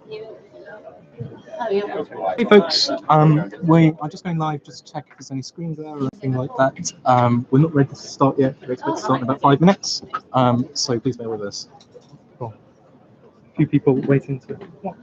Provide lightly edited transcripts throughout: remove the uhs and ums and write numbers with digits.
Hey folks, we are just going live just to check if there's any screens there or anything like that. We're not ready to start yet. We expect to start in about 5 minutes, so please bear with us. Cool. A few people waiting to watch.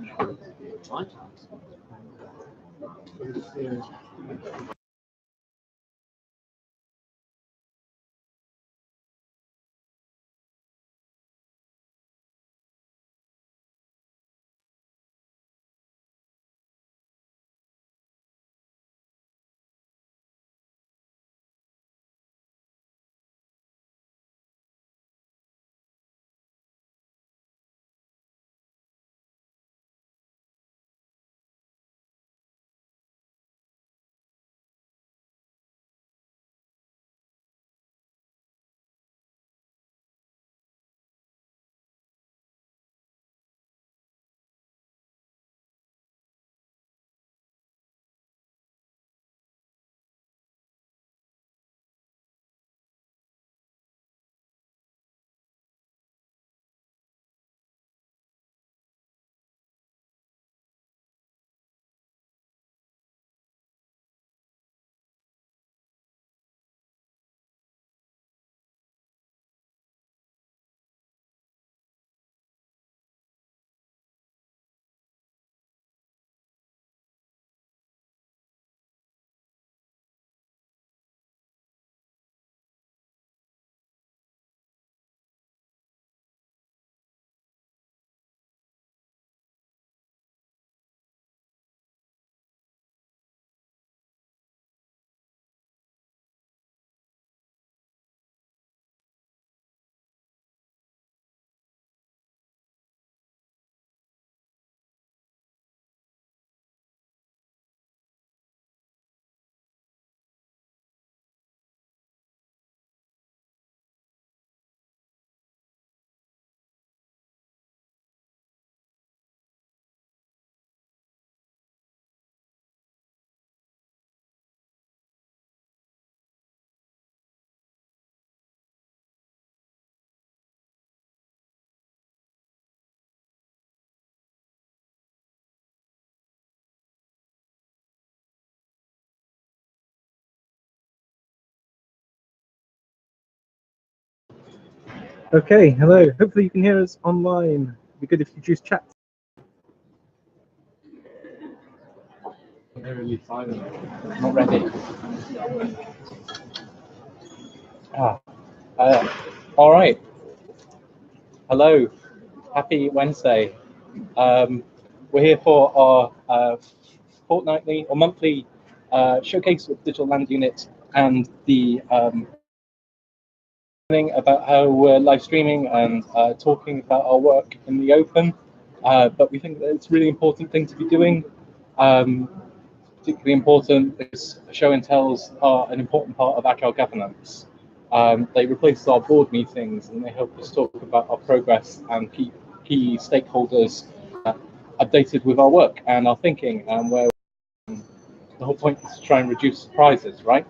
Okay, hello. Hopefully you can hear us online. It'd be good if you choose chat. They're really silent. Not ready. All right. Hello. Happy Wednesday. We're here for our fortnightly or monthly showcase of Digital Land Unit and the about how we're live streaming and talking about our work in the open. But we think that it's a really important thing to be doing. Particularly important because show and tells are an important part of Agile governance. They replace our board meetings and they help us talk about our progress and keep key stakeholders updated with our work and our thinking, and where the whole point is to try and reduce surprises, right?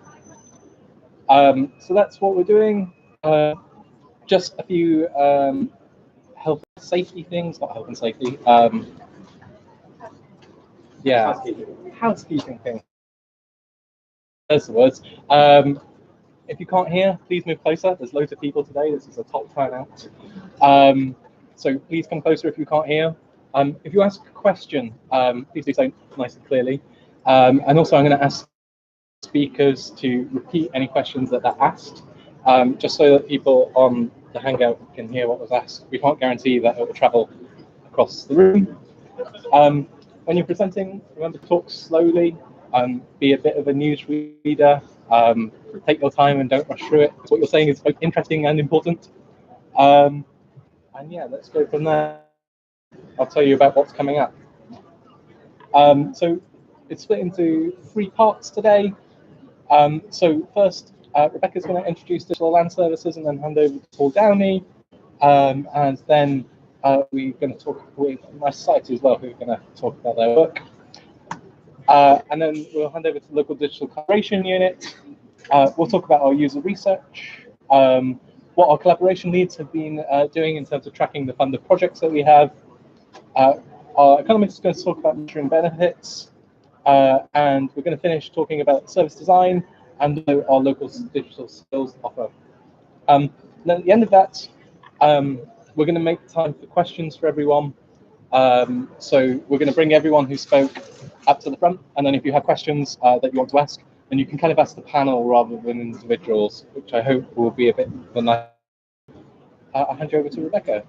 So that's what we're doing. Just a few health and safety things, not health and safety. Yeah, housekeeping things. There's the words. If you can't hear, please move closer. There's loads of people today. This is a top turnout. So please come closer if you can't hear. If you ask a question, please do so nice and clearly. And also I'm going to ask speakers to repeat any questions that are asked, just so that people on the Hangout can hear what was asked. We can't guarantee that it will travel across the room. When you're presenting, remember to talk slowly, be a bit of a newsreader, take your time and don't rush through it. What you're saying is both interesting and important. And yeah, let's go from there. I'll tell you about what's coming up. So it's split into 3 parts today. So first, Rebecca's going to introduce Digital Land Services and then hand over to Paul Downey. And then we're going to talk with my society as well, who are going to talk about their work. And then we'll hand over to the local digital collaboration unit. We'll talk about our user research, what our collaboration leads have been doing in terms of tracking the funded projects that we have. Our economist is going to talk about measuring benefits, and we're going to finish talking about service design and our local digital skills offer. Then at the end of that, we're going to make time for questions for everyone. So we're going to bring everyone who spoke up to the front, and then if you have questions that you want to ask, then you can kind of ask the panel rather than individuals, which I hope will be a bit of a nice. I'll hand you over to Rebecca.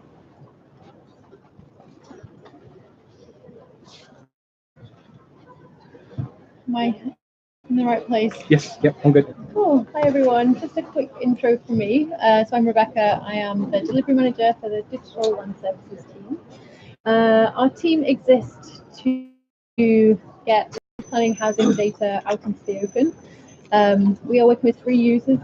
Am I in the right place? Yes, yep, I'm good. Cool. Hi everyone. Just a quick intro from me. So I'm Rebecca. I am the delivery manager for the Digital Land Services team. Our team exists to get planning housing data out into the open. We are working with three user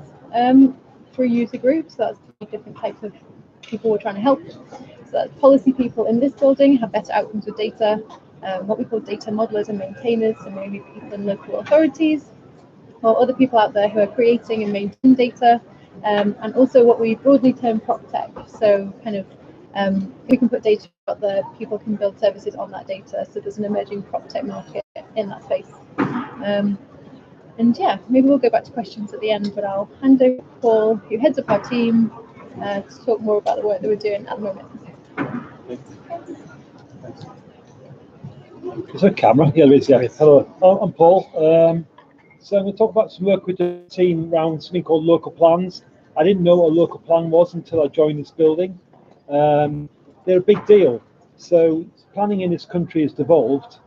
groups. So that's three different types of people we're trying to help. So that's policy people in this building have better outcomes with data. What we call data modelers and maintainers, so maybe people in local authorities, or other people out there who are creating and maintaining data, and also what we broadly term prop tech. So kind of we can put data out there, people can build services on that data. So there's an emerging prop tech market in that space. And yeah, maybe we'll go back to questions at the end, but I'll hand over to Paul, who heads up our team, to talk more about the work that we're doing at the moment. Is there a camera? Yeah, there is. Yeah. Hello, I'm Paul. So I'm going to talk about some work with the team around something called local plans. I didn't know what a local plan was until I joined this building. They're a big deal. So planning in this country has devolved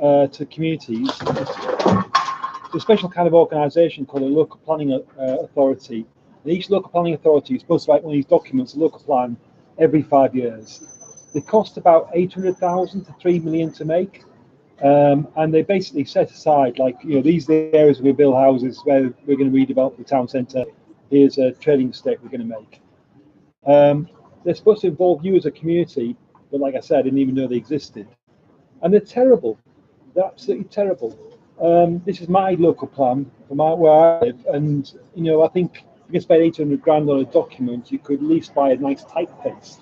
to communities. It's a special kind of organisation called a local planning authority. And each local planning authority is supposed to write one of these documents, a local plan, every 5 years. They cost about 800,000 to 3 million to make. And they basically set aside, like, these are the areas where we build houses where we're going to redevelop the town centre. Here's a trading estate we're going to make. They're supposed to involve you as a community, but like I said, I didn't even know they existed. And they're terrible. They're absolutely terrible. This is my local plan for where I live, and I think if you can spend 800 grand on a document, you could at least buy a nice typeface.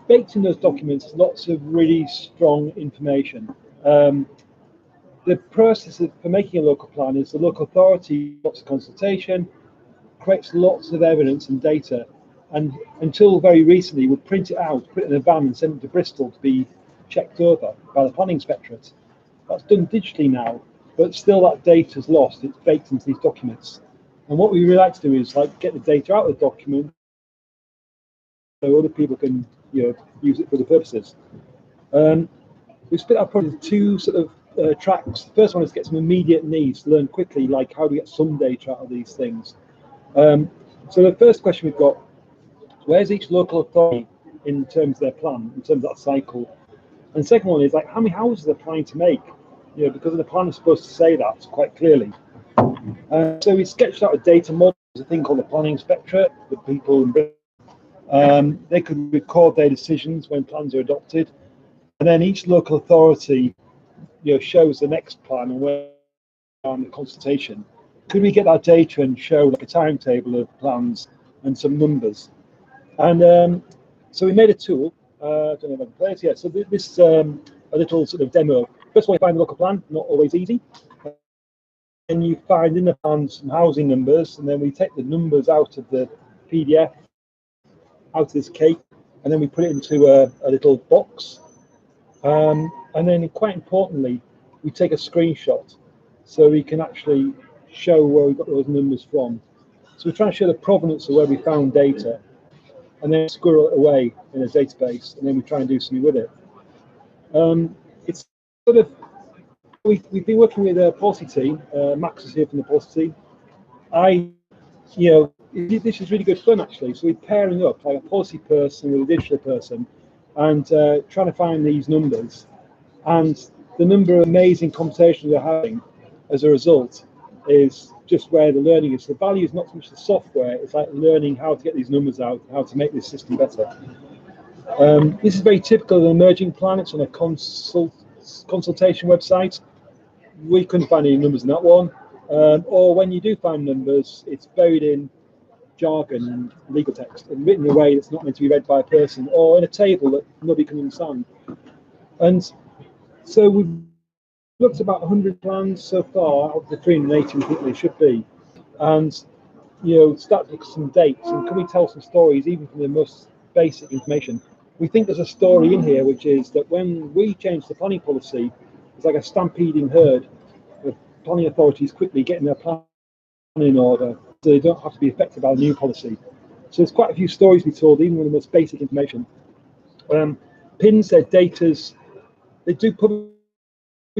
Baked in those documents is lots of really strong information. The process for making a local plan is the local authority lots of consultation, creates lots of evidence and data, and until very recently would print it out, put it in a van and send it to Bristol to be checked over by the planning inspectorate. That's done digitally now, but still that data is lost. It's baked into these documents. And what we really like to do is get the data out of the document so other people can use it for the purposes. We split our project into two sort of tracks. The first one is to get some immediate needs, to learn quickly, like how do we get some data out of these things. So the first question we've got, where's each local authority in terms of their plan, in terms of that cycle? And the second one is how many houses they're planning to make, because the plan is supposed to say that quite clearly. So we sketched out a data model, a thing called the planning inspectorate, the people in Britain. They could record their decisions when plans are adopted, and then each local authority, shows the next plan and where on the consultation. Could we get that data and show a timetable of plans and some numbers? And so we made a tool. I don't know if I can play it yet. So this is a little sort of demo. First of all, you find the local plan, not always easy. And you find in the plan some housing numbers, and then we take the numbers out of the PDF, out of this cake, and then we put it into a little box. And then quite importantly, we take a screenshot so we can actually show where we got those numbers from. So we're trying to show the provenance of where we found data, and then squirrel it away in a database, and then we try and do something with it. It's sort of, we've been working with a policy team. Max is here from the policy team. This is really good fun actually. So we're pairing up like a policy person with a digital person, and trying to find these numbers. And the number of amazing conversations we're having as a result is just where the learning is. The value is not so much the software, it's like learning how to get these numbers out, how to make this system better. This is very typical of an emerging plan. It's on a consultation website. We couldn't find any numbers in that one. Or when you do find numbers, it's buried in jargon and legal text and written in a way that's not meant to be read by a person, or in a table that nobody can understand. And so we've looked at about 100 plans so far of the 380 we think they should be, and start to look at some dates, and can we tell some stories even from the most basic information? We think there's a story in here, which is that when we changed the planning policy, it's like a stampeding herd of planning authorities quickly getting their plan in order so they don't have to be affected by the new policy. So there's quite a few stories we told, even with the most basic information. PIN said they do publish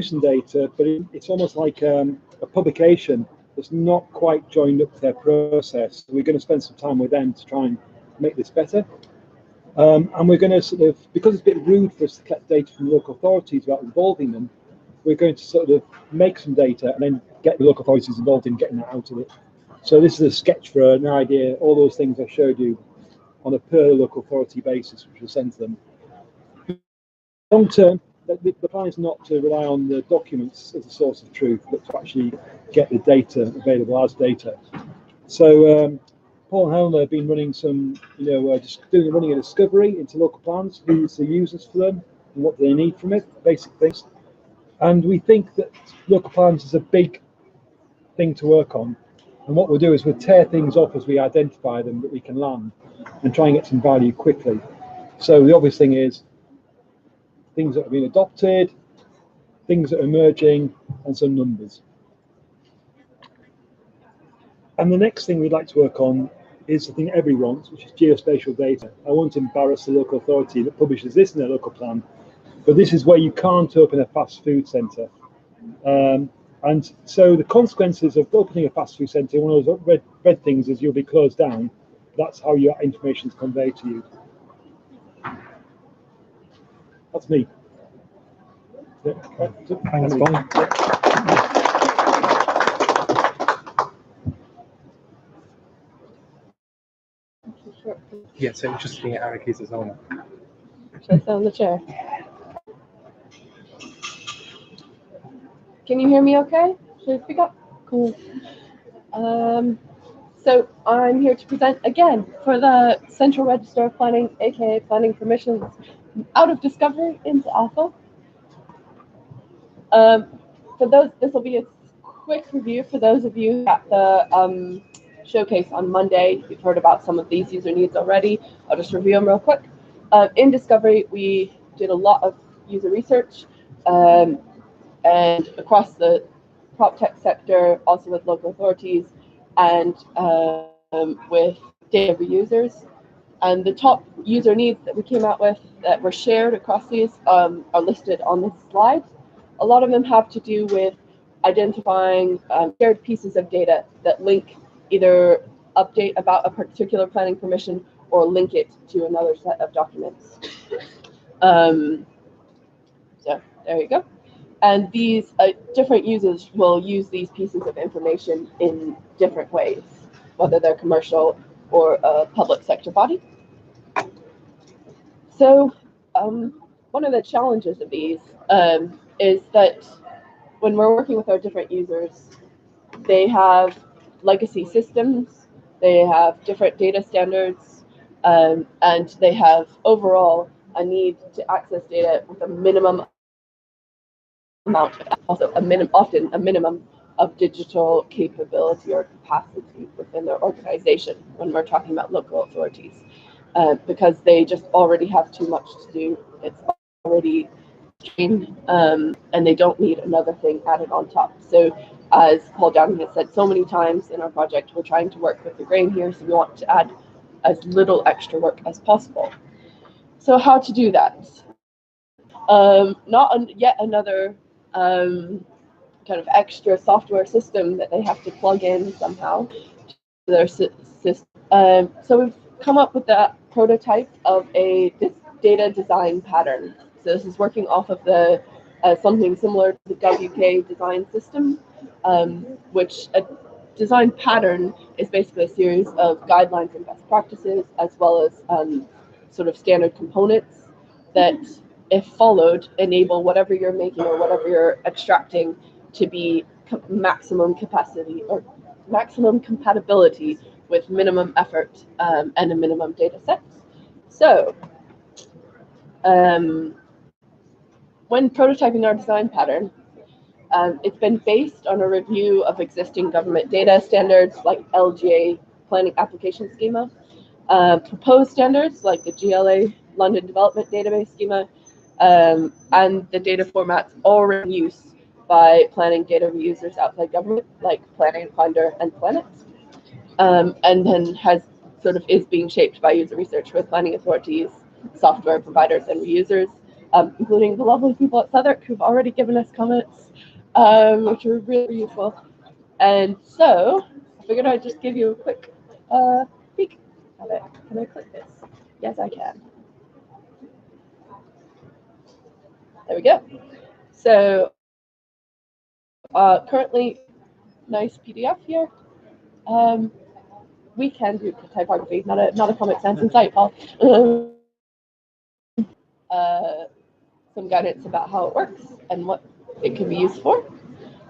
some data, but it's almost like a publication that's not quite joined up to their process. We're going to spend some time with them to try and make this better. And we're going to because it's a bit rude for us to collect data from local authorities without involving them, we're going to make some data and then get the local authorities involved in getting that out of it. So this is a sketch for an idea, all those things I showed you on a per local authority basis, which we'll send to them. Long term, the plan is not to rely on the documents as a source of truth, but to actually get the data available as data. So Paul and Helena have been running some, just running a discovery into local plans, who's the users for them, and what do they need from it, basic things. And we think that local plans is a big thing to work on. And what we'll do is we'll tear things off as we identify them that we can land and try and get some value quickly. So the obvious thing is things that have been adopted, things that are emerging, and some numbers. And the next thing we'd like to work on is the thing everyone wants, which is geospatial data. I won't embarrass the local authority that publishes this in their local plan, but this is where you can't open a fast food centre. And so the consequences of opening a fast food centre, one of those red things is you'll be closed down. That's how your information is conveyed to you. That's me. Thanks, Paul. Yeah, so it was just being Eric as owner. Should I sit on the chair? Can you hear me okay? Should I speak up? Cool. So I'm here to present again for the Central Register of Planning, aka Planning Permissions, out of Discovery into Alpha. For those, this will be a quick review for those of you at the showcase on Monday. You've heard about some of these user needs already. I'll just review them real quick. In Discovery, we did a lot of user research and across the prop tech sector, also with local authorities and with data reusers. And the top user needs that we came out with that were shared across these are listed on this slide. A lot of them have to do with identifying shared pieces of data that link either update about a particular planning permission or link it to another set of documents. So there you go. And these different users will use these pieces of information in different ways, whether they're commercial or a public sector body. So one of the challenges of these is that when we're working with our different users, they have legacy systems, they have different data standards, and they have overall a need to access data with a minimum amount, also often a minimum of digital capability or capacity within their organization when we're talking about local authorities, because they just already have too much to do. It's already and they don't need another thing added on top. So as Paul Downing has said so many times in our project, we're trying to work with the grain here, so we want to add as little extra work as possible. So how to do that? Yet another kind of extra software system that they have to plug in somehow to their system. So we've come up with the prototype of a data design pattern. So this is working off of the something similar to the WK design system, which a design pattern is basically a series of guidelines and best practices, as well as sort of standard components that, if followed, enable whatever you're making or whatever you're extracting to be maximum capacity or maximum compatibility with minimum effort and a minimum data set. So when prototyping our design pattern, it's been based on a review of existing government data standards like LGA Planning Application Schema, proposed standards like the GLA London Development Database Schema, and the data formats already in use by planning data reusers outside government like Planning Finder and Planet, and then is being shaped by user research with planning authorities, software providers, and reusers, including the lovely people at Southwark who've already given us comments, which are really useful. And so I figured I'd just give you a quick peek at it. Can I click this? Yes, I can. There we go. So currently, nice PDF here. We can do typography, not a Comic Sans in sight, Paul. Some guidance about how it works and what it can be used for.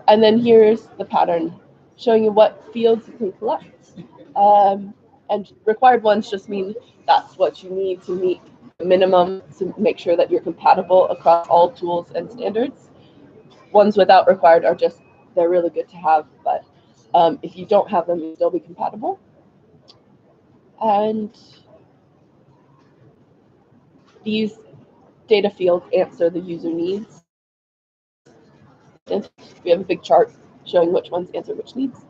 And then here's the pattern showing you what fields you can collect. And required ones just mean that's what you need to meet the minimum to make sure that you're compatible across all tools and standards. Ones without required are just, they're really good to have, but if you don't have them, you'll still be compatible. And these data fields answer the user needs. And we have a big chart showing which ones answer which needs.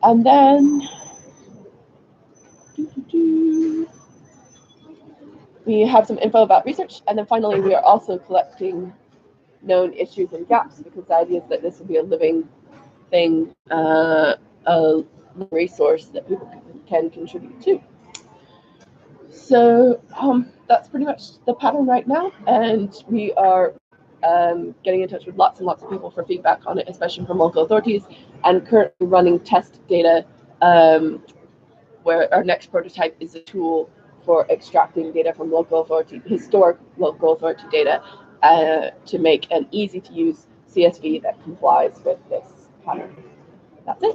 And then we have some info about research. And then finally, we are also collecting known issues and gaps, because the idea is that this will be a living thing, a resource that people can contribute to. So that's pretty much the pattern right now, and we are getting in touch with lots and lots of people for feedback on it, especially from local authorities, and currently running test data where our next prototype is a tool for extracting data from local authority, historic local authority data, to make an easy to use CSV that complies with this pattern. That's it.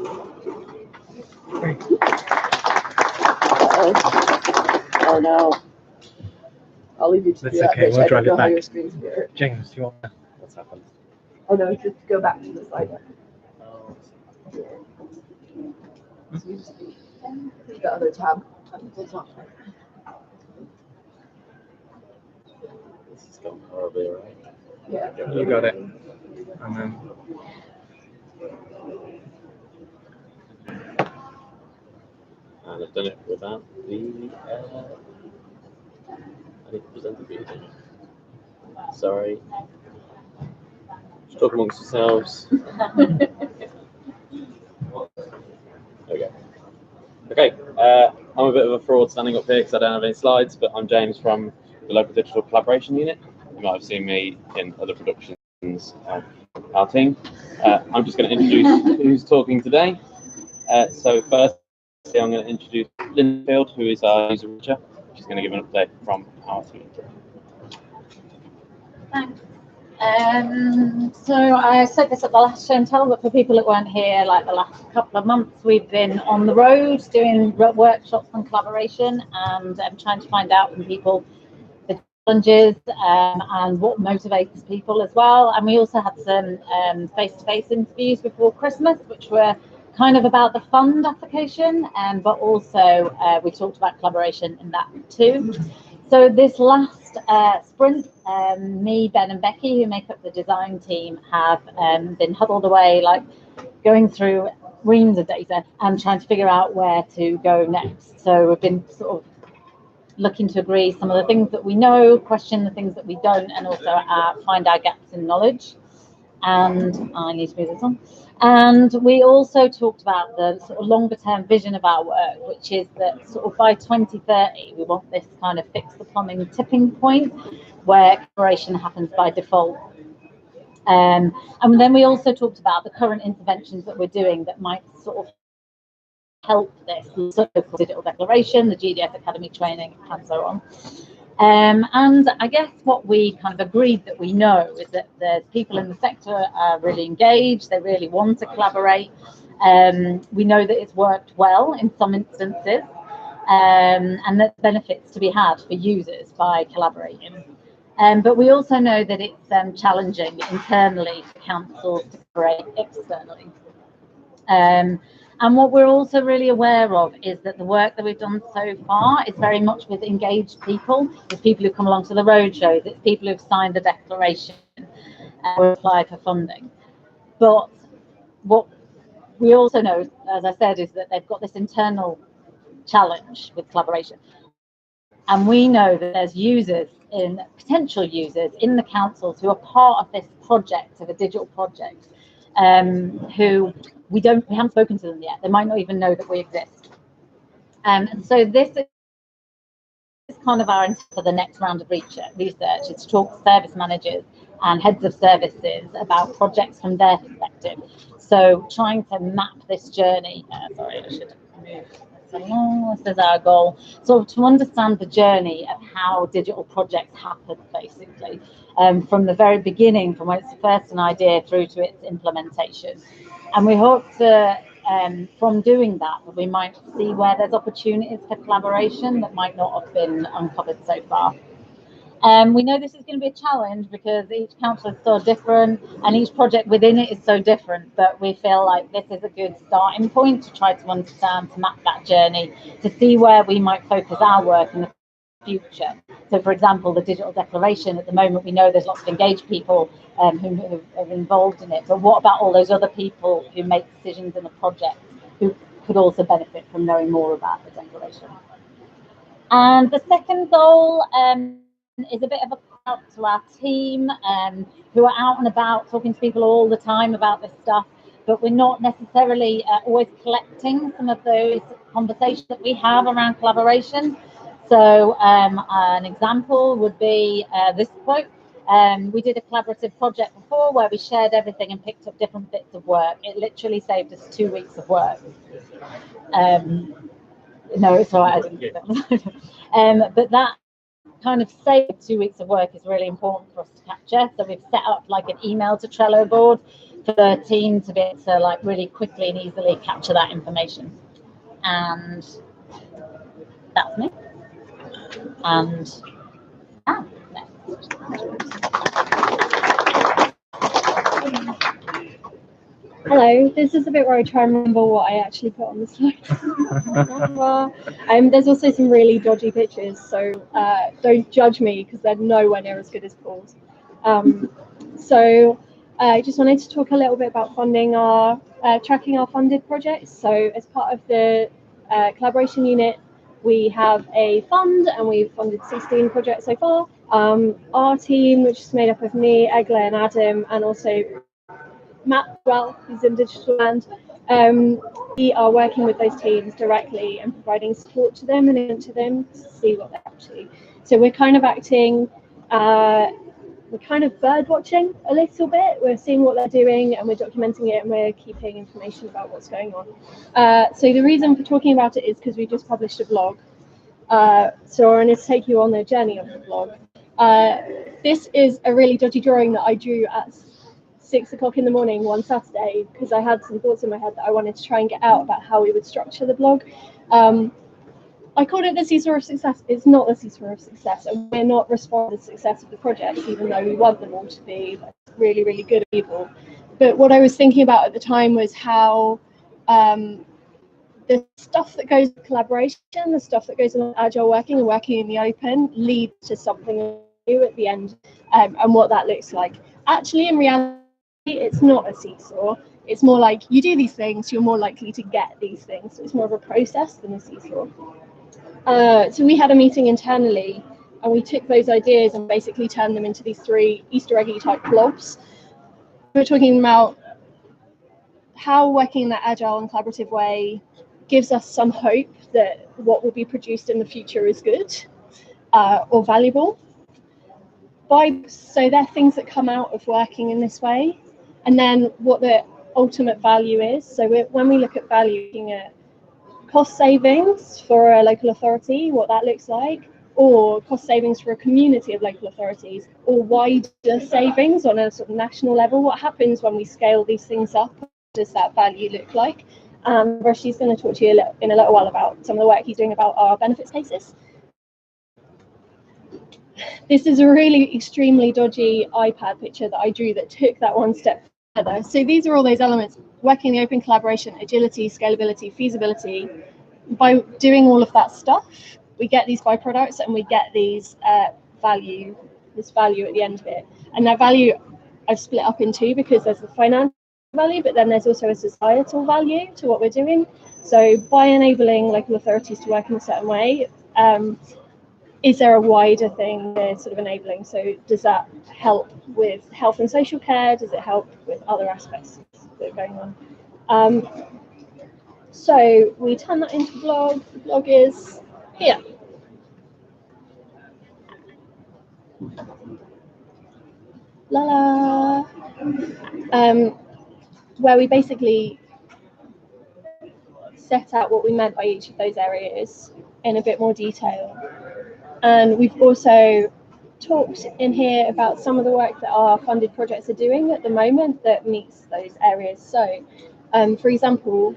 Oh no. I'll leave you to do that. Okay, we'll drive it back. Your screen's here. James, do you want what's happened? Oh no, just go back to the slide deck. So you just the other tab at the top. This is going horribly, right? Yeah. You got it. And then And I've done it without the I need to present the video. Sorry. Just talk amongst yourselves. There we go. Okay, I'm a bit of a fraud standing up here because I don't have any slides, but I'm James from the local digital collaboration unit. You might have seen me in other productions of our team. I'm just going to introduce who's talking today. So first, I'm going to introduce Lynn Field, who is our user manager. She's going to give an update from our team. Thanks. So I said this at the last show and tell, but for people that weren't here, like the last couple of months, we've been on the road doing workshops on collaboration, and trying to find out from people the challenges and what motivates people as well. And we also had some face-to-face interviews before Christmas, which were kind of about the fund application, but also we talked about collaboration in that too. So this last sprint, me, Ben and Becky, who make up the design team, have been huddled away, like going through reams of data and trying to figure out where to go next. So we've been sort of looking to agree some of the things that we know, question the things that we don't, and also find our gaps in knowledge. And I need to move this on. And we also talked about the sort of longer term vision of our work, which is that sort of by 2030, we want this kind of fix the plumbing tipping point where collaboration happens by default. And then we also talked about the current interventions that we're doing that might sort of help this, so the digital declaration, the GDS Academy training, and so on. And I guess what we kind of agreed that we know is that the people in the sector are really engaged, they really want to collaborate, We know that it's worked well in some instances, and that benefits to be had for users by collaborating. But we also know that it's challenging internally for councils to collaborate externally. And what we're also really aware of is that the work that we've done so far is very much with engaged people. It's people who come along to the roadshows, it's people who've signed the declaration or applied for funding. But what we also know, as I said, is that they've got this internal challenge with collaboration. And we know that there's potential users in the councils who are part of this project, of a digital project, who we haven't spoken to them yet. They might not even know that we exist. And so this is kind of our intent for the next round of research, is to talk to service managers and heads of services about projects from their perspective. So trying to map this journey, sorry, I should move this along, this is our goal. So to understand the journey of how digital projects happen, basically, from the very beginning, from when it's first an idea through to its implementation. And we hope to, from doing that, we might see where there's opportunities for collaboration that might not have been uncovered so far. We know this is going to be a challenge because each council is so different and each project within it is so different, but we feel like this is a good starting point to try to understand, to map that journey, to see where we might focus our work in the future. So, for example, the digital declaration, at the moment we know there's lots of engaged people who are involved in it, but what about all those other people who make decisions in the project who could also benefit from knowing more about the declaration? And the second goal is a bit of a shout to our team who are out and about talking to people all the time about this stuff, but we're not necessarily always collecting some of those conversations that we have around collaboration. So an example would be this quote. We did a collaborative project before where we shared everything and picked up different bits of work. It literally saved us 2 weeks of work. No, it's all right, I didn't do that. But that kind of saved 2 weeks of work is really important for us to capture. So we've set up like an email to Trello board for the team to be able to like really quickly and easily capture that information. And that's me. And next. Hello, this is a bit where I try and remember what I actually put on the slide. There's also some really dodgy pictures, so don't judge me because they're nowhere near as good as Paul's. So I just wanted to talk a little bit about funding tracking our funded projects. So as part of the collaboration unit, we have a fund and we've funded 16 projects so far. Our team, which is made up of me, Egla and Adam, and also Matt, who's in digital land, we are working with those teams directly and providing support to them and to them to see what they're up to. So we're kind of acting, we're kind of bird watching a little bit. We're seeing what they're doing and we're documenting it and we're keeping information about what's going on. So the reason for talking about it is because we just published a blog. So I wanted to take you on the journey of the blog. This is a really dodgy drawing that I drew at 6 o'clock in the morning one Saturday because I had some thoughts in my head that I wanted to try and get out about how we would structure the blog. I called it the seesaw of success. It's not the seesaw of success, and we're not responsible for the success of the projects, even though we want them all to be really, really good people. But what I was thinking about at the time was how the stuff that goes with collaboration, the stuff that goes in agile working and working in the open leads to something new at the end, and what that looks like. Actually, in reality, it's not a seesaw. It's more like you do these things, you're more likely to get these things. So it's more of a process than a seesaw. So we had a meeting internally and we took those ideas and basically turned them into these 3 Easter eggy type blobs. We're talking about how working in that agile and collaborative way gives us some hope that what will be produced in the future is good or valuable. So they're things that come out of working in this way. And then what the ultimate value is. So when we look at value, looking at cost savings for a local authority, what that looks like, or cost savings for a community of local authorities, or wider savings on a sort of national level, what happens when we scale these things up does that value look like? Rashi's going to talk to you in a little while about some of the work he's doing about our benefits cases. This is a really extremely dodgy iPad picture that I drew that took that one step further. So these are all those elements: working in open collaboration, agility, scalability, feasibility. By doing all of that stuff, we get these byproducts and we get these value at the end of it. And that value I've split up in two, because there's the financial value, but then there's also a societal value to what we're doing. So by enabling local authorities to work in a certain way, is there a wider thing they're sort of enabling? So does that help with health and social care? Does it help with other aspects that are going on? So we turn that into blog. The blog is here. La la. Where we basically set out what we meant by each of those areas in a bit more detail. And we've also talked in here about some of the work that our funded projects are doing at the moment that meets those areas. So, for example,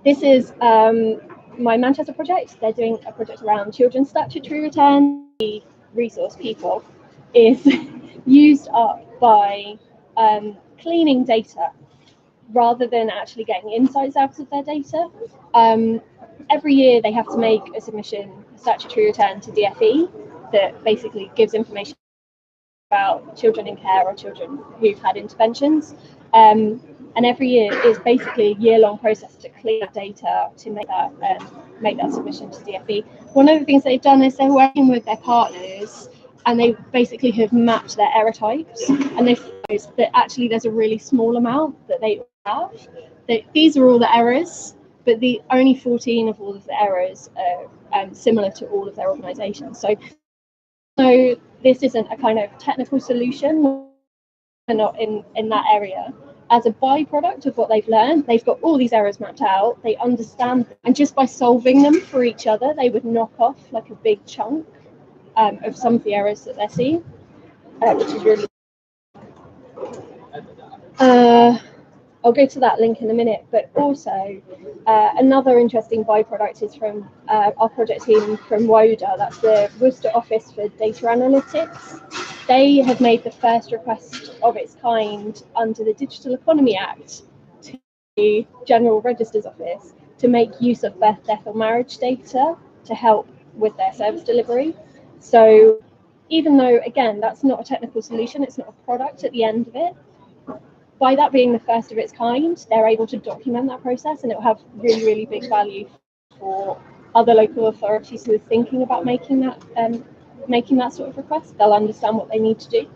this is my Manchester project. They're doing a project around children's statutory return. The resource people is used up by cleaning data rather than actually getting insights out of their data. Every year they have to make a submission, a statutory return to DFE that basically gives information about children in care or children who've had interventions. And every year is basically a year-long process to clean that data to make that submission to DFE. One of the things they've done is they're working with their partners, and they basically have mapped their error types, and they've realized that actually there's a really small amount that they have. These are all the errors, but only 14 of all of the errors are similar to all of their organisations. So this isn't a kind of technical solution. They're not in that area. As a byproduct of what they've learned, they've got all these errors mapped out. They understand them, and just by solving them for each other, they would knock off like a big chunk of some of the errors that they're seeing, which is really. I'll go to that link in a minute, but also another interesting byproduct is from our project team from WODA, that's the Worcester Office for Data Analytics. They have made the first request of its kind under the Digital Economy Act to the General Register's Office to make use of birth, death or marriage data to help with their service delivery. So even though, again, that's not a technical solution, it's not a product at the end of it, by that being the first of its kind, they're able to document that process, and it will have really, really big value for other local authorities who are thinking about making that sort of request. They'll understand what they need to do.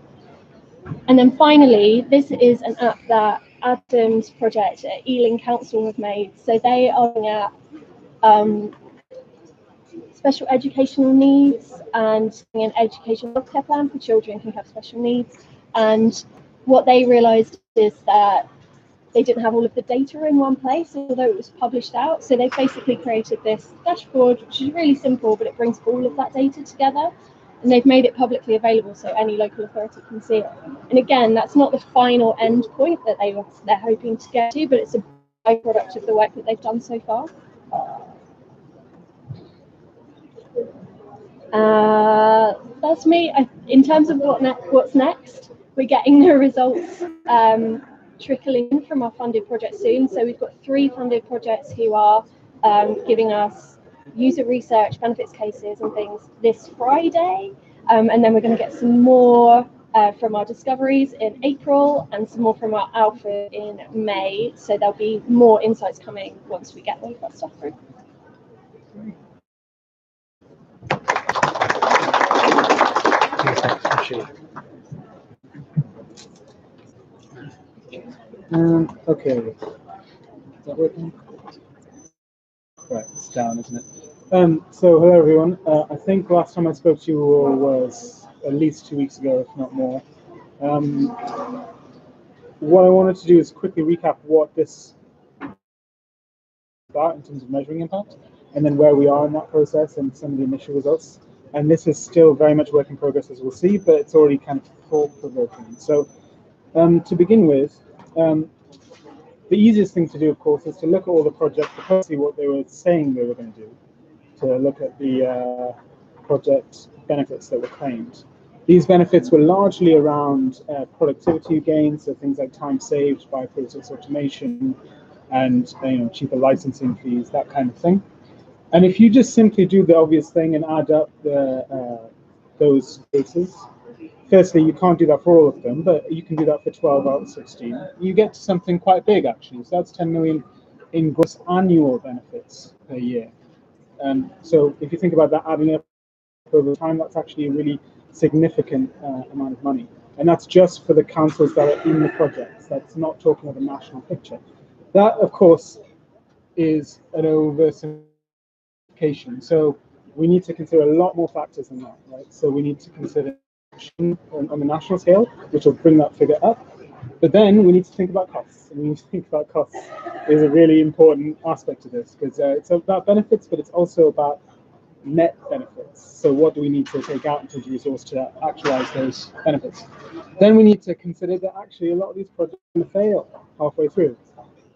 And then finally, this is an app that Adam's project at Ealing Council have made. So they are looking at special educational needs and an educational healthcare plan for children who have special needs. And what they realised is that they didn't have all of the data in one place, although it was published out. So they basically created this dashboard, which is really simple, but it brings all of that data together. And they've made it publicly available so any local authority can see it. And again, that's not the final end point that they're hoping to get to, but it's a byproduct of the work that they've done so far. That's me. In terms of what's next, we're getting the results trickling in from our funded projects soon. So we've got 3 funded projects who are giving us user research, benefits cases and things this Friday. And then we're going to get some more from our discoveries in April and some more from our alpha in May. So there'll be more insights coming once we get all of that stuff through. Okay. Is that working? Right, it's down, isn't it? So hello everyone. I think last time I spoke to you all was at least 2 weeks ago, if not more. What I wanted to do is quickly recap what this is about in terms of measuring impact, and then where we are in that process and some of the initial results. And this is still very much work in progress, as we'll see, but it's already kind of thought-provoking. So To begin with, the easiest thing to do, of course, is to look at all the projects, to see what they were saying they were going to do, to look at the project benefits that were claimed. These benefits were largely around productivity gains, so things like time saved by process automation and cheaper licensing fees, that kind of thing. And if you just simply do the obvious thing and add up those cases, firstly, you can't do that for all of them, but you can do that for 12 out of 16. You get to something quite big, actually. So that's 10 million in gross annual benefits per year. So if you think about that adding up over time, that's actually a really significant amount of money. And that's just for the councils that are in the projects. That's not talking about the national picture. That, of course, is an oversimplification. So we need to consider a lot more factors than that, right? So we need to consider on the national scale, which will bring that figure up. But then we need to think about costs. And we need to think about costs is a really important aspect of this, because it's about benefits, but it's also about net benefits. So what do we need to take out in terms of resource to actualize those benefits? Then we need to consider that actually a lot of these projects are going to fail halfway through.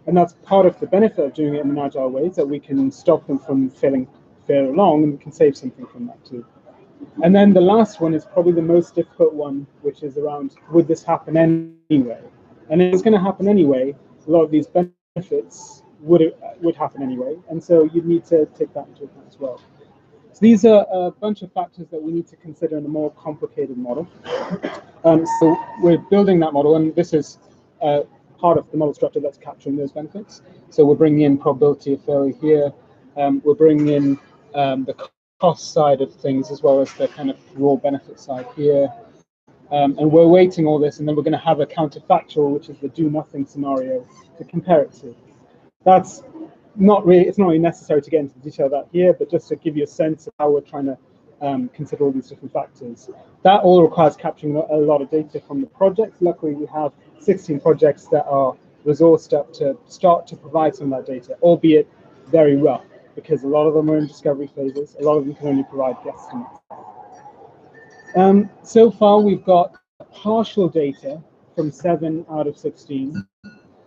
And that's part of the benefit of doing it in an agile way, that we can stop them from failing further along, and we can save something from that too. And then the last one is probably the most difficult one, which is around, would this happen anyway? And if it's going to happen anyway, a lot of these benefits would happen anyway. And so you need to take that into account as well. So these are a bunch of factors that we need to consider in a more complicated model. So we're building that model, and this is part of the model structure that's capturing those benefits. So we're bringing in probability of failure here. We're bringing in the cost side of things, as well as the kind of raw benefit side here. And we're weighting all this, and then we're going to have a counterfactual, which is the do nothing scenario, to compare it to. That's not really, it's not really necessary to get into the detail of that here, but just to give you a sense of how we're trying to consider all these different factors. That all requires capturing a lot of data from the projects. Luckily, we have 16 projects that are resourced up to start to provide some of that data, albeit very rough, because a lot of them are in discovery phases. A lot of them can only provide guesstimates. So far, we've got partial data from 7 out of 16.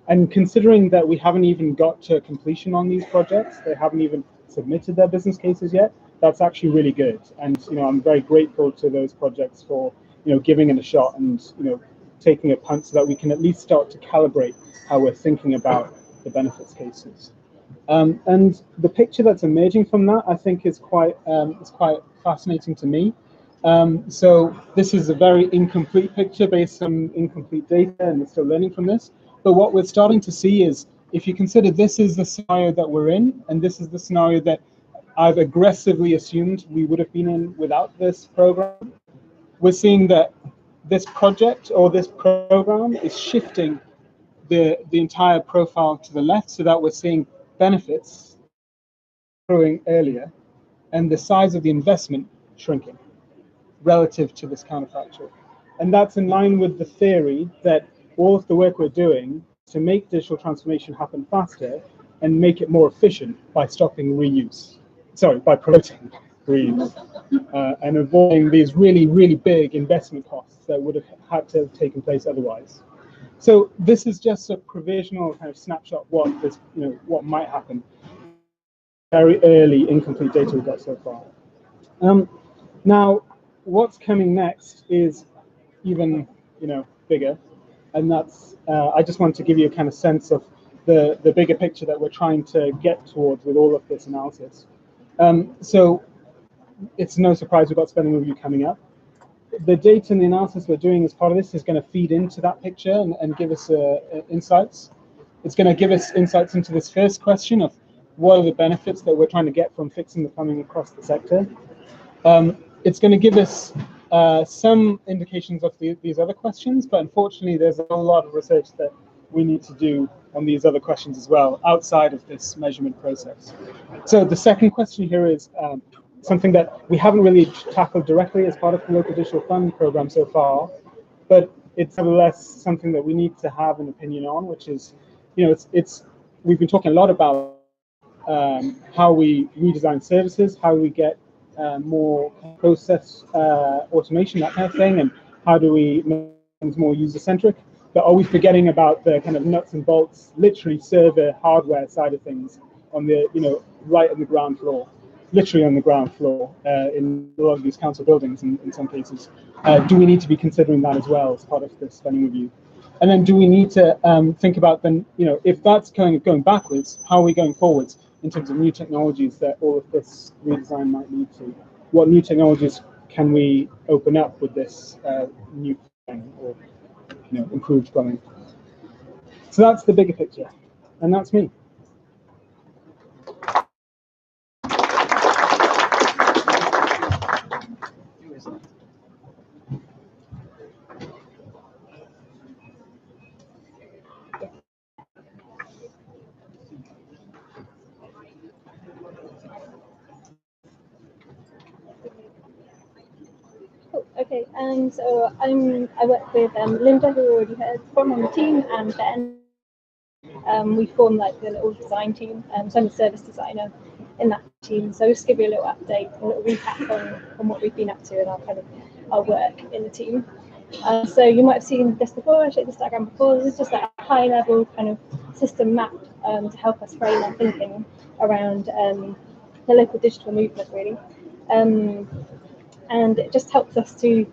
And considering that we haven't even got to completion on these projects, they haven't even submitted their business cases yet, that's actually really good. And I'm very grateful to those projects for giving it a shot and taking a punt, so that we can at least start to calibrate how we're thinking about the benefits cases. And the picture that's emerging from that, I think, is quite fascinating to me. So this is a very incomplete picture based on incomplete data, and we're still learning from this. But what we're starting to see is, if you consider this is the scenario that we're in, and this is the scenario that I've aggressively assumed we would have been in without this program, we're seeing that this project or this program is shifting the entire profile to the left, so that we're seeing benefits growing earlier and the size of the investment shrinking relative to this counterfactual. And that's in line with the theory that all of the work we're doing to make digital transformation happen faster and make it more efficient by stopping reuse. Sorry, by promoting reuse and avoiding these really, really big investment costs that would have had to have taken place otherwise. So this is just a provisional kind of snapshot what might happen. Very early incomplete data we've got so far. Now, what's coming next is even bigger, and that's I just want to give you a kind of sense of the bigger picture that we're trying to get towards with all of this analysis. So it's no surprise we've got spending review coming up. The data and the analysis we're doing as part of this is going to feed into that picture and give us insights. It's going to give us insights into this first question of what are the benefits that we're trying to get from fixing the plumbing across the sector. It's going to give us some indications of these other questions, but unfortunately there's a lot of research that we need to do on these other questions as well, outside of this measurement process. So the second question here is something that we haven't really tackled directly as part of the Local Digital Fund program so far, but it's nevertheless something that we need to have an opinion on, which is, we've been talking a lot about how we redesign services, how we get more process automation, that kind of thing, and how do we make things more user-centric. but are we forgetting about the kind of nuts and bolts, literally server hardware side of things on the, right on the ground floor, literally on the ground floor in a lot of these council buildings in some cases? Do we need to be considering that as well as part of the spending review? And then do we need to think about then, if that's kind of going backwards, how are we going forwards in terms of new technologies that all of this redesign might lead to? What new technologies can we open up with this new planning or improved planning? So that's the bigger picture, and that's me. Okay, and so I work with Linda, who we already heard from on the team, and Ben. We form like the little design team, so I'm a service designer in that team. So I'll just give you a little update, a little recap on what we've been up to and our work in the team. So you might have seen this before, I showed this diagram before. This is just like a high level kind of system map to help us frame our thinking around the local digital movement, really. And it just helps us to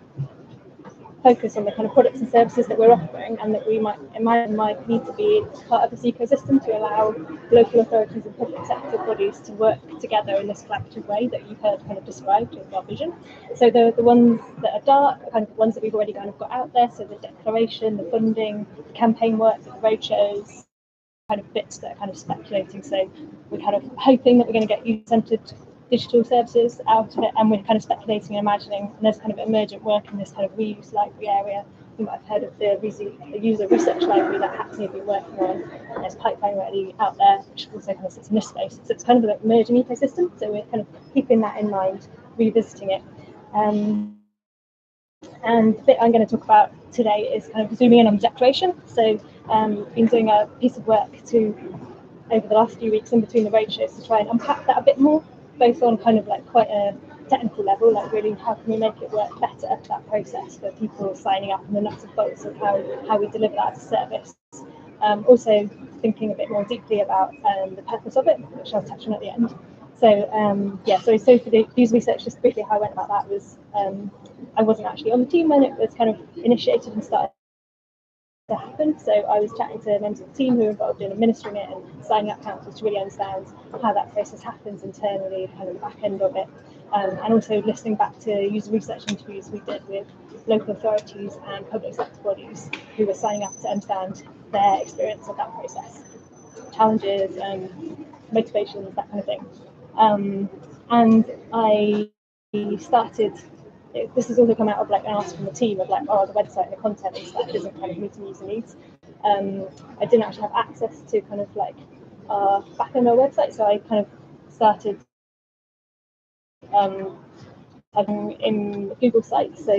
focus on the kind of products and services that we're offering and that we might imagine might need to be part of this ecosystem to allow local authorities and public sector bodies to work together in this collaborative way that you've heard kind of described in our vision. So the ones that are dark are kind of the ones that we've already kind of got out there, so the declaration, the funding, the campaign work, the roadshows, kind of bits that are kind of speculating. So we're kind of hoping that we're going to get user-centered digital services out of it, and we're kind of speculating and imagining, and there's kind of emergent work in this kind of reuse library area. You might have heard of the user research library that Hackney have been working on, and there's pipeline already out there, which also kind of sits in this space. So it's kind of an emerging ecosystem, so we're kind of keeping that in mind, revisiting it. And the bit I'm going to talk about today is kind of zooming in on the declaration. So been doing a piece of work over the last few weeks in between the roadshows to try and unpack that a bit more, both on kind of like quite a technical level, like really how can we make it work better, that process for people signing up, and the nuts and bolts of how we deliver that as a service. Also thinking a bit more deeply about the purpose of it, which I'll touch on at the end. So so for the user research, just briefly how I went about that was I wasn't actually on the team when it was kind of initiated and started to happen. So I was chatting to members of the team who were involved in administering it and signing up councils to really understand how that process happens internally, kind of the back end of it, and also listening back to user research interviews we did with local authorities and public sector bodies who were signing up to understand their experience of that process, challenges, motivations, that kind of thing. And I started. This has also come out of like an ask from the team of like, oh, the website and the content and stuff isn't kind of meeting user needs. I didn't actually have access to kind of like back on our website, so I kind of started in Google Sites. So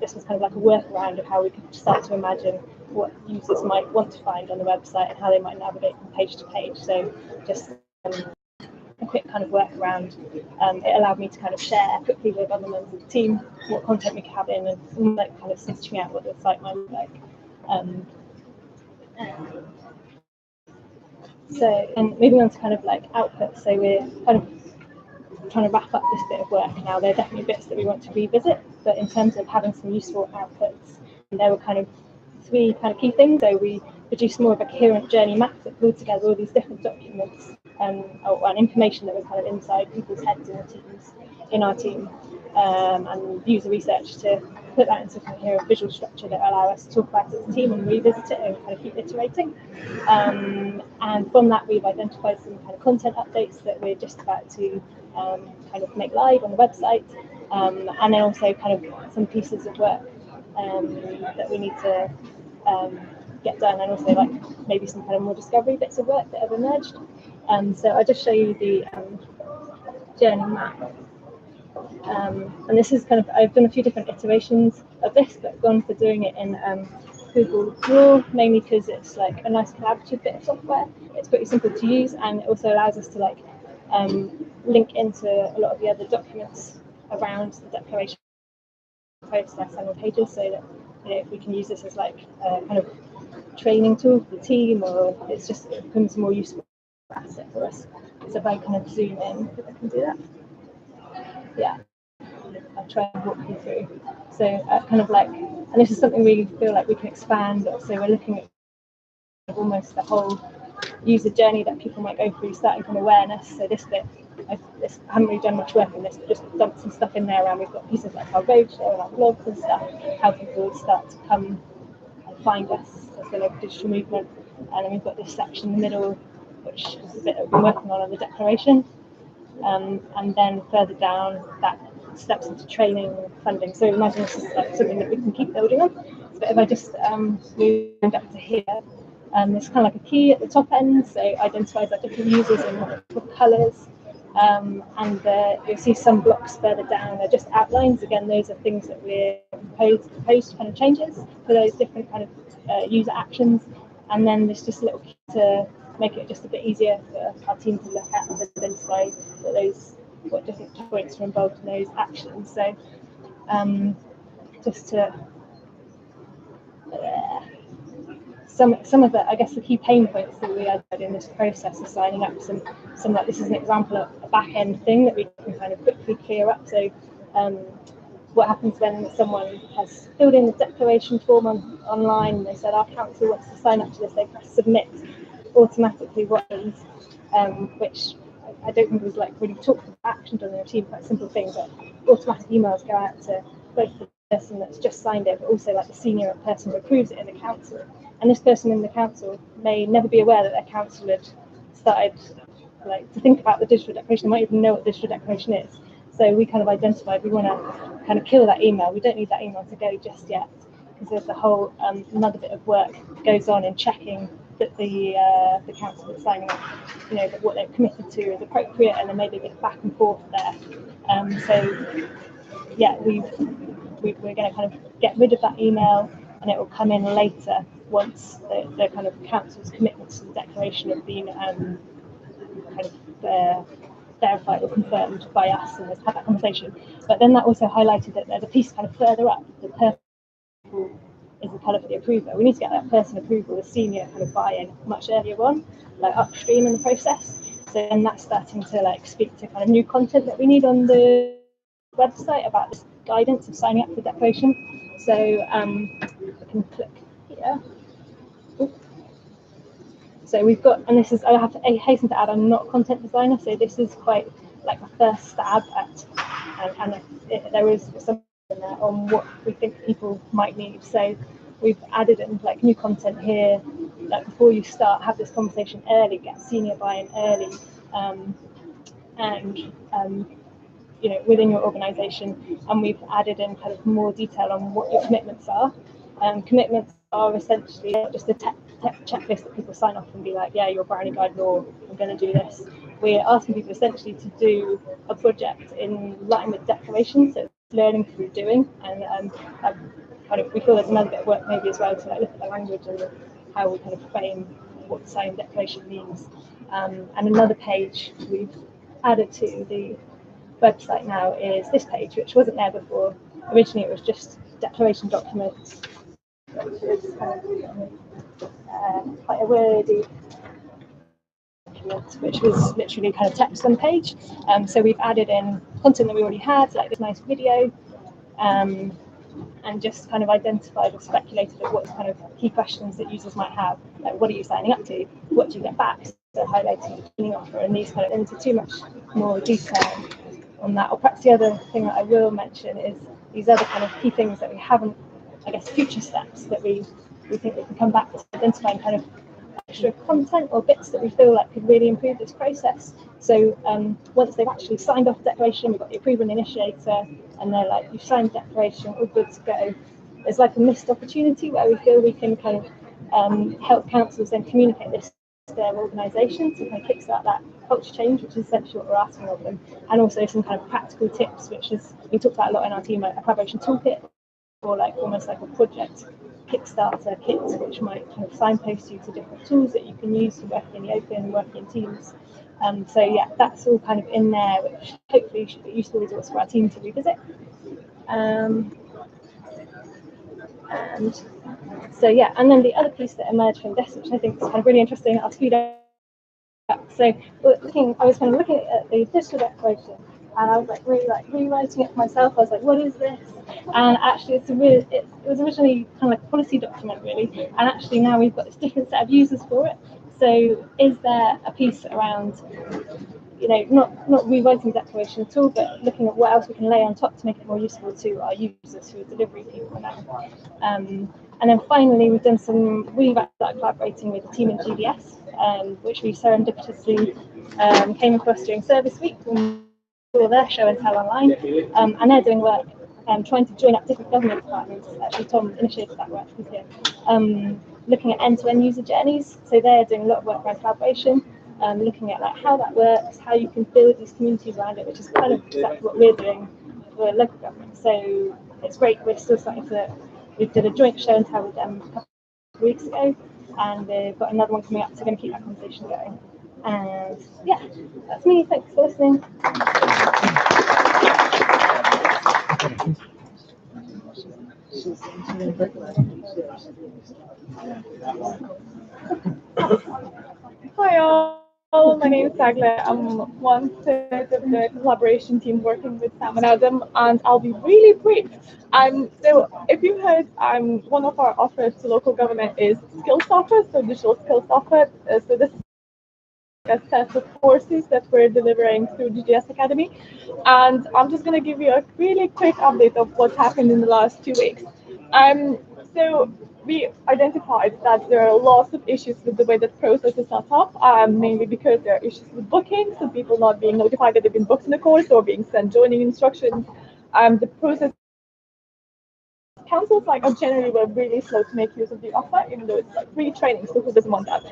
this was kind of like a workaround of how we could start to imagine what users might want to find on the website and how they might navigate from page to page. So just a quick kind of workaround. It allowed me to kind of share quickly with other members of the team what content we could have in, and like kind of stitching out what the site might look like. And moving on to kind of like output. So we're kind of trying to wrap up this bit of work now. There are definitely bits that we want to revisit, but in terms of having some useful outputs, there were kind of three kind of key things. So we produced more of a coherent journey map that pulled together all these different documents and information that was kind of inside people's heads and the teams in our team, and user research to put that into kind of a visual structure that allow us to talk about it as a team and revisit it and kind of keep iterating. And from that, we've identified some kind of content updates that we're just about to kind of make live on the website, and then also kind of some pieces of work that we need to get done, and also like maybe some kind of more discovery bits of work that have emerged. So I'll just show you the journey map. And this is kind of, I've done a few different iterations of this, but gone for doing it in Google Draw, mainly because it's like a nice collaborative bit of software. It's pretty simple to use, and it also allows us to like link into a lot of the other documents around the declaration process and the pages, so that you know, if we can use this as like a kind of training tool for the team, or it becomes a more useful asset for us. So if I kind of zoom in, if I can do that. Yeah, I'll try and walk you through. So kind of like, and this is something we feel like we can expand. So we're looking at almost the whole user journey that people might go through, starting from awareness. So this bit, I haven't really done much work on this, but just dumped some stuff in there around. We've got pieces like our roadshow and our blogs and stuff, how people start to come and find us as the local digital movement. And then we've got this section in the middle, which is a bit that we've been working on the declaration. And then further down, that steps into training funding. So imagine this is like something that we can keep building on. So if I just move up to here, there's kind of like a key at the top end, so identifies like different users in different colours. And you'll see some blocks further down, they're just outlines. Again, those are things that we're proposed kind of changes for those different kind of user actions. And then there's just a little key to make it just a bit easier for our team to look at and identify what different points are involved in those actions. So just to some of the, I guess, the key pain points that we had in this process of signing up. Some like this is an example of a back end thing that we can kind of quickly clear up. So what happens when someone has filled in the declaration form online and they said our council wants to sign up to this, they press submit, automatically what happens, which I don't think was like really talked about actions on their team, quite a simple thing, but automatic emails go out to both the person that's just signed it, but also like the senior person who approves it in the council. And this person in the council may never be aware that their council had started like to think about the digital declaration. They might even know what digital declaration is. So we kind of identified we want to kind of kill that email. We don't need that email to go just yet, because there's a whole another bit of work goes on in checking that the council that's signing up, you know, that what they've committed to is appropriate, and then maybe a bit back and forth there. So yeah, we're going to kind of get rid of that email, and it will come in later once the kind of council's commitments to the declaration have been kind of verified or confirmed by us, and has had that conversation. But then that also highlighted that there's a piece kind of further up, the purple is the colour for the approver. We need to get that person approval, the senior kind of buy-in much earlier on, like upstream in the process. So then that's starting to like speak to kind of new content that we need on the website about this guidance of signing up for the declaration. So I can click here. So we've got, and this is, I have to hasten to add, I'm not a content designer, so this is quite like a first stab at, and there is something in there on what we think people might need. So we've added in like new content here, like before you start, have this conversation early, get senior buy-in early, and you know, within your organisation. And we've added in kind of more detail on what your commitments are. Commitments are essentially not just a checklist that people sign off and be like, yeah, your brownie guide law, I'm going to do this. We're asking people essentially to do a project in line with declaration, so learning through doing, and kind of we feel there's another bit of work maybe as well to like look at the language and how we kind of frame what the signing declaration means. And another page we've added to the website now is this page, which wasn't there before. Originally it was just declaration documents, which is kind of quite a wordy document, which was literally kind of text on the page. So we've added in content that we already had, like this nice video, and just kind of identified or speculated at what kind of key questions that users might have, like what are you signing up to, what do you get back, so highlighting the training offer, and these kind of into too much more detail on that. Or perhaps the other thing that I will mention is these other kind of key things that we haven't, I guess, future steps that we think we can come back to, identifying kind of extra content or bits that we feel like could really improve this process. So once they've actually signed off the declaration, we've got the approval and initiator, and they're like, you've signed the declaration, all good to go. There's like a missed opportunity where we feel we can kind of help councils then communicate this to their organisations and kind of kickstart that culture change, which is essentially what we're asking of them, and also some kind of practical tips, which is we talked about a lot in our team, like a collaboration toolkit, or like almost like a project Kickstarter kit, which might kind of signpost you to different tools that you can use to work in the open, work in teams. So yeah, that's all kind of in there, which hopefully should be a useful resource for our team to revisit. And so yeah, and then the other piece that emerged from this, which I think is kind of really interesting, I'll speed up. So I was kind of looking at the digital declaration, and I was really rewriting it for myself. I was like, what is this? And actually, it was originally kind of like a policy document, really. And actually now we've got this different set of users for it. So is there a piece around, not rewriting the declaration at all, but looking at what else we can lay on top to make it more useful to our users who are delivery people now. And then finally, we've done some really collaborating with the team in GDS, which we serendipitously came across during Service Week when we were there, show and tell online. And they're doing work trying to join up different government departments. Actually, Tom initiated that work with him, looking at end-to-end user journeys. So they're doing a lot of work around collaboration, looking at how that works, how you can build these communities around it, which is kind of exactly what we're doing for local government. So it's great. We're still starting to. We did a joint show and tell with them a couple of weeks ago, and they've got another one coming up, so we're going to keep that conversation going. And yeah, that's me. Thanks for listening. Hi all, my name is Sagla. I'm one third of the collaboration team working with Sam and Adam, and I'll be really brief. So if you heard, one of our offers to local government is skills offer, so digital skills offer. So this is a set of courses that we're delivering through GDS Academy, and I'm just going to give you a really quick update of what's happened in the last 2 weeks. So we identified that there are lots of issues with the way that process is set up, mainly because there are issues with booking, so people not being notified that they've been booked in the course or being sent joining instructions. The process councils are generally were really slow to make use of the offer, even though it's free training, so who doesn't want that?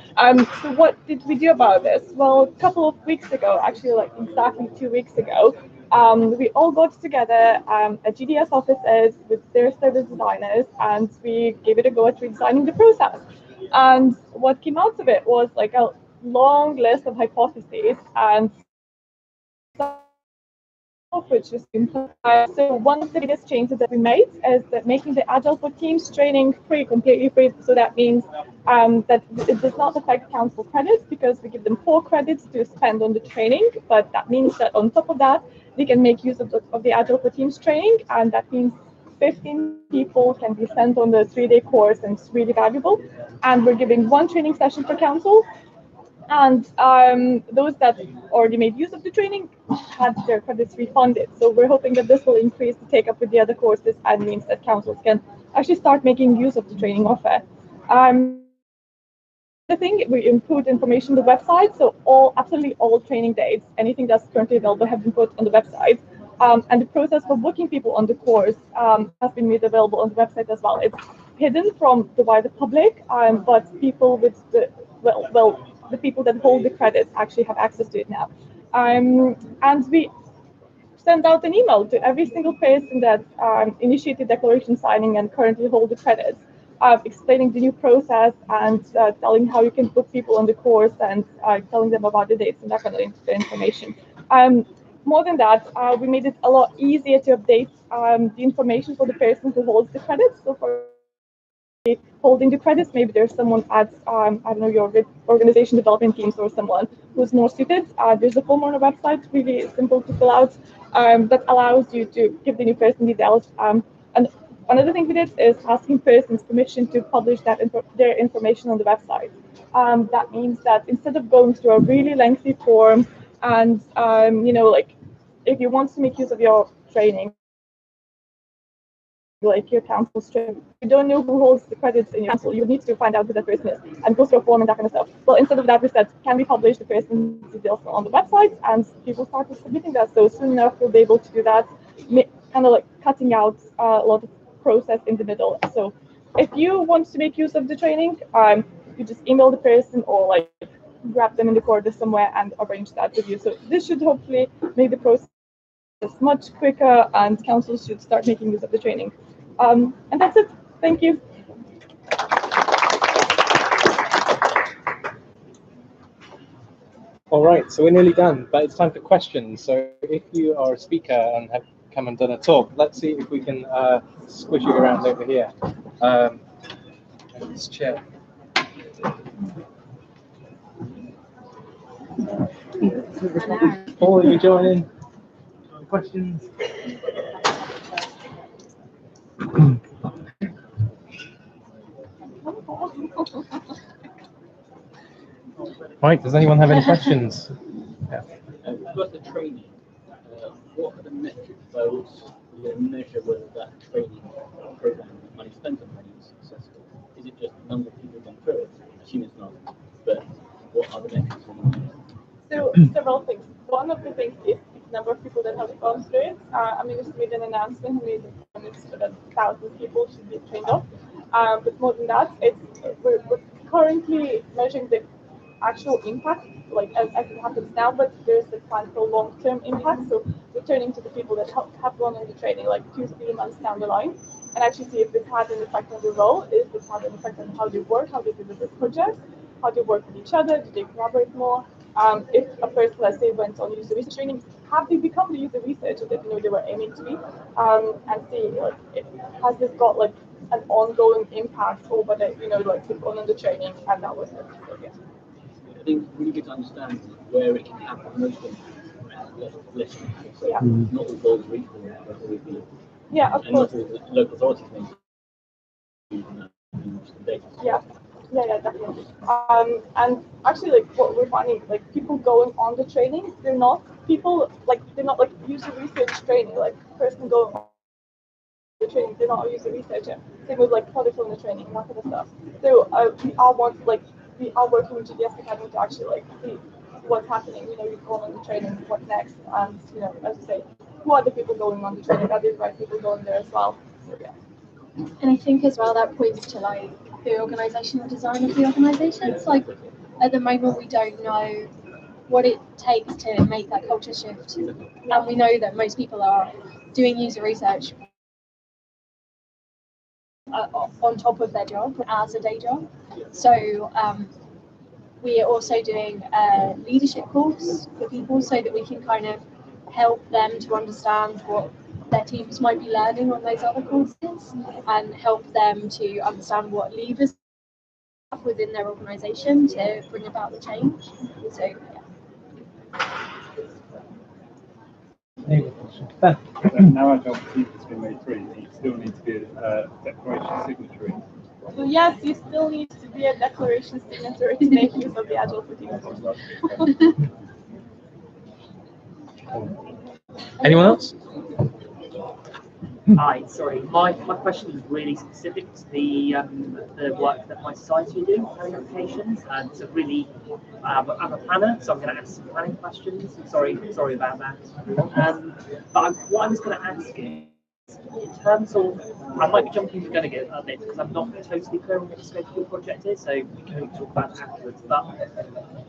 So what did we do about this? Well, a couple of weeks ago, actually exactly 2 weeks ago, we all got together at GDS offices with their service designers, and we gave it a go at redesigning the process. And what came out of it was a long list of hypotheses, and which is so one of the biggest changes that we made is that making the Agile for Teams training free, completely free. So that means that it does not affect council credits, because we give them 4 credits to spend on the training. But that means that on top of that, they can make use of the Agile for Teams training, and that means 15 people can be sent on the 3-day course, and it's really valuable. And we're giving 1 training session per council. And those that already made use of the training had their credits refunded. So we're hoping that this will increase the take up with the other courses, and means that councils can actually start making use of the training offer. The thing, we improved information on the website, so absolutely all training dates, anything that's currently available, have been put on the website. And the process for booking people on the course has been made available on the website as well. It's hidden from the wider public, but people with the people that hold the credits actually have access to it now. And we send out an email to every single person that initiated declaration signing and currently hold the credits, explaining the new process, and telling how you can book people on the course, and telling them about the dates and that kind of information. More than that, we made it a lot easier to update the information for the person who holds the credits. So for holding the credits, maybe there's someone at I don't know, your organization development teams, or someone who's more suited. There's a form on our website, really simple to fill out, that allows you to give the new person details. And another thing we did is asking persons permission to publish their information on the website. That means that instead of going through a really lengthy form, and if you want to make use of your training, your council's training, you don't know who holds the credits in your council, you need to find out who that person is and go through a form and that kind of stuff. Well, instead of that, we said, can we publish the person's details on the website? And people started submitting that, so soon enough we'll be able to do that, kind of cutting out a lot of process in the middle. So if you want to make use of the training, you just email the person, or grab them in the corridor somewhere and arrange that with you. So this should hopefully make the process much quicker, and councils should start making use of the training. And that's it. Thank you. All right, so we're nearly done, but it's time for questions. So if you are a speaker and have come and done a talk, let's see if we can squish you around over here. This chair. Paul, are you joining? Questions? Right, does anyone have any questions? Yeah. About the training, what are the metrics those will measure whether that training program, money spent on training, is successful? Is it just the number of people gone through it? I assume it's not, but what are the metrics? So several things. One of the things is the number of people that have gone through it. I mean, we made an announcement, we made a promise so that 1,000 people should be trained up. But more than that, we're currently measuring the actual impact, like as it happens now, but there's a plan for long-term impact. So returning to the people that have gone on the training, like 2-3 months down the line, and actually see if this had an effect on the role, if this had an effect on how they work, how they deliver projects, how they work with each other, do they collaborate more? If a person, let's say, went on user research training, have they become the user researcher that they were aiming to be? And see, like, has this got like an ongoing impact over the, like they've gone on the training and that was it. So, yeah. I think really good to understand where it can happen most of less people. So Yeah. not all goals are equal, but always be. Yeah, of and course. not all local authorities may use the data. Yeah. Yeah, definitely. And actually, like what we're finding, like people going on the training, they're not like user research training. Like person going on the training, they're not a user researcher. Same with like product owner training, that kind of stuff. So we are working with GDS Academy to actually like see what's happening. You've gone on the training, what's next, and as I say, who are the people going on the training? Are these right people going there as well? So yeah. And I think as well that points to like the organisational design of the organisations. Like at the moment we don't know what it takes to make that culture shift, and we know that most people are doing user research on top of their job as a day job. So we are also doing a leadership course for people so that we can kind of help them to understand what their teams might be learning on those other courses and help them to understand what levers have within their organisation to bring about the change. So yeah. Now our job has been made free, you still need to be a declaration signatory. So yes, you still need to be a declaration signatory to make use of the Agile for Teams course. Anyone else? Hi, sorry. My question is really specific to the work that my society are doing, planning applications. So really, I'm a planner, so I'm going to ask some planning questions. Sorry about that. But what I was going to ask is, in terms of, I might be jumping the gun again a bit because I'm not totally clear on what the scope of your project is, so we can talk about it afterwards. But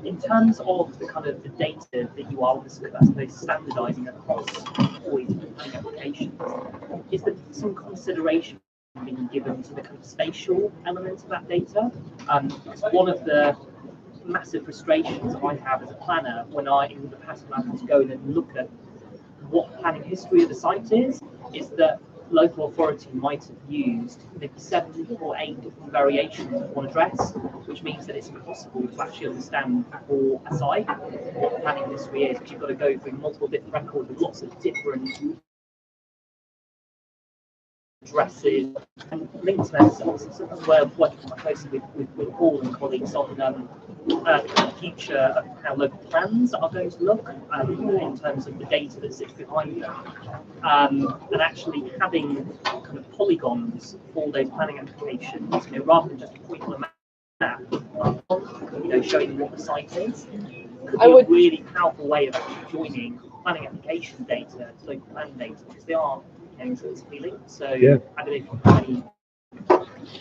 in terms of the kind of the data that you are, I suppose, standardising across all these different applications, is there some consideration being given to the kind of spatial element of that data? Because one of the massive frustrations I have as a planner when in the past when I had to go in and look at what the planning history of the site is that local authority might have used maybe 7 or 8 different variations of one address, which means that it's impossible to actually understand for a site what the planning history is, because you've got to go through multiple different records with lots of different addresses. And linked to that, we're working quite closely with Paul and colleagues on the future of how local plans are going to look in terms of the data that sits behind them. And actually having kind of polygons for those planning applications, rather than just a point on a map, showing what the site is, could be a really powerful way of actually joining planning application data to local plan data, because they are intrinsically linked. So yeah. I don't know if you have any.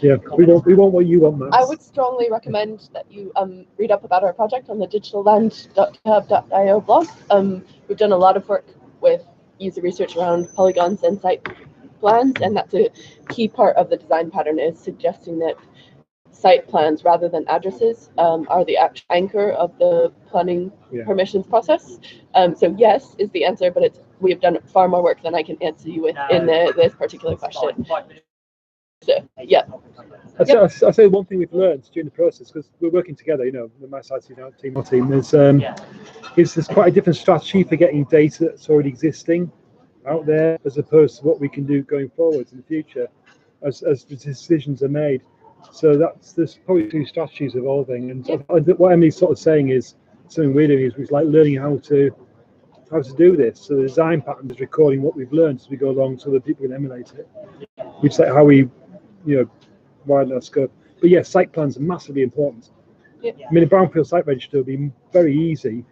Yeah, we want what you want, Max. I would strongly recommend that you read up about our project on the digitalland.github.io blog. We've done a lot of work with user research around polygons and site plans, and that's a key part of the design pattern, is suggesting that site plans rather than addresses are the actual anchor of the planning permissions process. So yes is the answer, but we have done far more work than I can answer you with in this particular question. Yeah. I'd say one thing we've learned during the process, because we're working together, you know, the my side team, our team, is there's quite a different strategy for getting data that's already existing out there, as opposed to what we can do going forwards in the future, as the decisions are made. So there's probably two strategies evolving, and what Emily's sort of saying is something we're doing is like learning how to do this. So the design pattern is recording what we've learned as we go along, so that people can emulate it. Which like how we, you know, widen our scope. But yes, site plans are massively important. I mean, a brownfield site register would be very easy